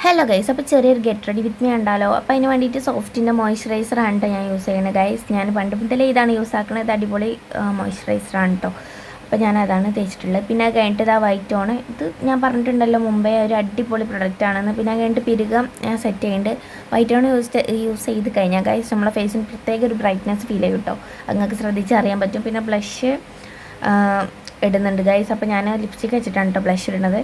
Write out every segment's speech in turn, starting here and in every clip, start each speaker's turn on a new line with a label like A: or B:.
A: Hello guys, അപ്പോൾ ചെറിയൊരു get ready with me ഉണ്ടല്ലോ. അപ്പോൾ അതിന് വേണ്ടിയിട്ട് സോഫ്റ്റിൻ്റെ മോയ്സ്ചറൈസർ ആണ് കേട്ടോ ഞാൻ യൂസ് ചെയ്യുന്നത് ഗൈസ്. ഞാൻ പണ്ട് മുതലേ ഇതാണ് യൂസ് ആക്കുന്നത്. അടിപൊളി മോയ്സ്ചറൈസറാണ് കേട്ടോ. അപ്പോൾ ഞാൻ അതാണ് തേച്ചിട്ടുള്ളത്. പിന്നെ അത് കഴിഞ്ഞിട്ട് ഇതാ വൈറ്റ് ടോൺ, ഇത് ഞാൻ പറഞ്ഞിട്ടുണ്ടല്ലോ മുമ്പേ, ഒരു അടിപൊളി പ്രൊഡക്റ്റ് ആണെന്ന്. പിന്നെ അത് കഴിഞ്ഞിട്ട് പിരുകം ഞാൻ സെറ്റ് ചെയ്യുന്നുണ്ട്. വൈറ്റ് ടോൺ യൂസ് ചെയ്ത് കഴിഞ്ഞാൽ ഗൈസ് നമ്മളെ ഫേസിന് പ്രത്യേക ഒരു ബ്രൈറ്റ്നസ് ഫീൽ ചെയ്യും കേട്ടോ. നിങ്ങൾക്ക് ശ്രദ്ധിച്ച് അറിയാൻ പറ്റും. പിന്നെ ബ്ലഷ് ഇടുന്നുണ്ട് ഗൈസ്. അപ്പോൾ ഞാൻ ലിപ്സ്റ്റിക്ക് വെച്ചിട്ടാണ് കേട്ടോ ബ്ലഷ് ഇടുന്നത്.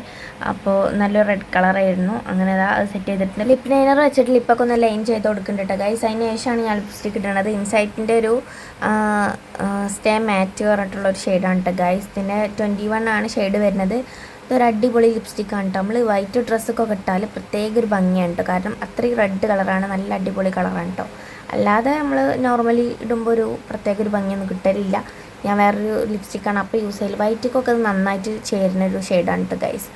A: അപ്പോൾ നല്ലൊരു റെഡ് കളറായിരുന്നു. അങ്ങനെ അത് സെറ്റ് ചെയ്തിട്ടുണ്ട്. ലിപ് ലൈനർ വെച്ചിട്ട് ലിപ്പൊക്കെ ഒന്ന് ലൈൻ ചെയ്ത് കൊടുക്കുന്നുണ്ട് കേട്ടോ ഗൈസ്. അതിന് ശേഷമാണ് ഞാൻ ലിപ്സ്റ്റിക്ക് ഇടുന്നത്. ഇൻസൈറ്റിൻ്റെ ഒരു സ്റ്റേ മാറ്റ് പറഞ്ഞിട്ടുള്ളൊരു ഷെയ്ഡാണ് കേട്ടോ ഗൈസ്. ഇതിൻ്റെ 21 ആണ് ഷെയ്ഡ് വരുന്നത്. ഇതൊരു അടിപൊളി ലിപ്സ്റ്റിക്കാണ് കേട്ടോ. നമ്മൾ വൈറ്റ് ഡ്രസ്സൊക്കെ ഇട്ടാൽ പ്രത്യേക ഒരു ഭംഗിയാണ് കേട്ടോ. കാരണം അത്രയും റെഡ് കളറാണ്, നല്ല അടിപൊളി കളറാണ് കേട്ടോ. അല്ലാതെ നമ്മൾ നോർമലി ഇടുമ്പോൾ ഒരു പ്രത്യേക ഒരു ഭംഗിയൊന്നും കിട്ടലില്ല. ഞാൻ വേറൊരു ലിപ്സ്റ്റിക്കാണ് അപ്പോൾ യൂസ് ചെയ്യൽ. വൈറ്റിക്കൊക്കെ അത് നന്നായിട്ട് ചേരുന്നൊരു ഷെയ്ഡാണ് കേട്ടോ ഗൈസ്.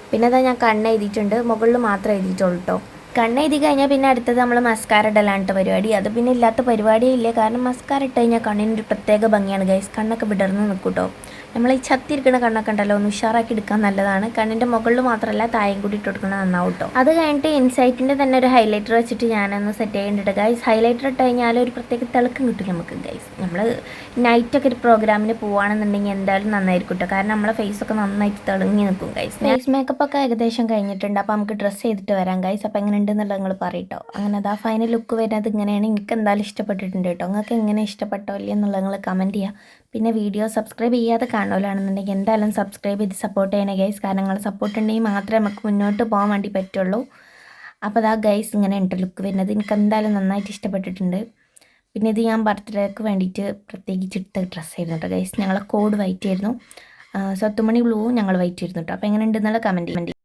A: പിന്നെ അതാ ഞാൻ കണ്ണ് എഴുതിയിട്ടുണ്ട്, മുകളിൽ മാത്രമേ എഴുതിയിട്ടുള്ളൂ കേട്ടോ. കണ്ണ് എഴുതി കഴിഞ്ഞാൽ പിന്നെ അടുത്തത് നമ്മൾ മസ്കാര ഇടലാണ് കേട്ടോ പരിപാടി. അത് പിന്നെ ഇല്ലാത്ത പരിപാടിയേ ഇല്ല. കാരണം മസ്കാര ഇട്ട് കഴിഞ്ഞാൽ കണ്ണിനൊരു പ്രത്യേക ഭംഗിയാണ് ഗൈസ്. കണ്ണൊക്കെ വിടർന്ന് നിൽക്കും കേട്ടോ. നമ്മൾ ഈ ചത്തിരിക്കുന്ന കണ്ണൊക്കെ ഉണ്ടല്ലോ, ഒന്ന് ഉഷാറാക്കി എടുക്കാൻ നല്ലതാണ്. കണ്ണിൻ്റെ മുകളിൽ മാത്രമല്ല താഴെയും കൂടി ഇട്ട് കൊടുക്കുന്നത് നന്നാവും കേട്ടോ. അത് കഴിഞ്ഞിട്ട് ഇൻസൈറ്റിൻ്റെ തന്നെ ഒരു ഹൈലൈറ്റർ വെച്ചിട്ട് ഞാനൊന്ന് സെറ്റ് ചെയ്യേണ്ടിട്ട് ഗൈസ്. ഹൈലൈറ്റർ ഇട്ട് കഴിഞ്ഞാൽ ഒരു പ്രത്യേക തിളക്കം കിട്ടും നമുക്ക് ഗൈസ്. നമ്മൾ നൈറ്റൊക്കെ ഒരു പ്രോഗ്രാമിന് പോവുകയാണെന്നുണ്ടെങ്കിൽ എന്തായാലും നന്നായിരിക്കും കേട്ടോ. കാരണം നമ്മളെ ഫേസൊക്കെ നന്നായിട്ട് തിളങ്ങി നിൽക്കും ഗൈസ്. ഫേസ് മേക്കപ്പ് ഒക്കെ ഏകദേശം കഴിഞ്ഞിട്ടുണ്ട്. അപ്പോൾ നമുക്ക് ഡ്രസ്സ് ചെയ്തിട്ട് വരാം ഗൈസ്. അപ്പോൾ എങ്ങനെ ഉണ്ടെന്നുള്ളത് നിങ്ങൾ പറയട്ടോ. അങ്ങനെ അതാ ഫൈനൽ ലുക്ക് വരുന്നത് ഇങ്ങനെയാണ്. എനിക്ക് എന്തായാലും ഇഷ്ടപ്പെട്ടിട്ടുണ്ട് കേട്ടോ. നിങ്ങൾക്ക് എങ്ങനെ ഇഷ്ടപ്പെട്ടോ ഇല്ല എന്നുള്ളത് നിങ്ങൾ കമൻറ്റ് ചെയ്യുക. പിന്നെ വീഡിയോ സബ്സ്ക്രൈബ് ചെയ്യാതെ കാണുമല്ലാണെന്നുണ്ടെങ്കിൽ എന്തായാലും സബ്സ്ക്രൈബ് ചെയ്ത് സപ്പോർട്ട് ചെയ്യണേ ഗൈസ്. കാരണം നിങ്ങൾ സപ്പോർട്ട് ഉണ്ടെങ്കിൽ മാത്രമേ നമുക്ക് മുന്നോട്ട് പോകാൻ വേണ്ടി പറ്റുള്ളൂ. അപ്പോൾ അതാ ഗൈസ് ഇങ്ങനെ ഉണ്ട് ലുക്ക് വരുന്നത്. എനിക്ക് എന്തായാലും നന്നായിട്ട് ഇഷ്ടപ്പെട്ടിട്ടുണ്ട്. പിന്നെ ഇത് ഞാൻ ബർത്ത്ഡേക്ക് വേണ്ടിയിട്ട് പ്രത്യേകിച്ച് എടുത്ത ഡ്രസ്സായിരുന്നു കേട്ടോ ഗൈസ്. ഞങ്ങളെ കോഡ് വൈറ്റ് ആയിരുന്നു. സ്വത്തുമണി ബ്ലൂവും ഞങ്ങൾ വൈറ്റ് ആയിരുന്നു കേട്ടോ. അപ്പോൾ എങ്ങനെ ഉണ്ടെന്നുള്ള കമൻറ്റ്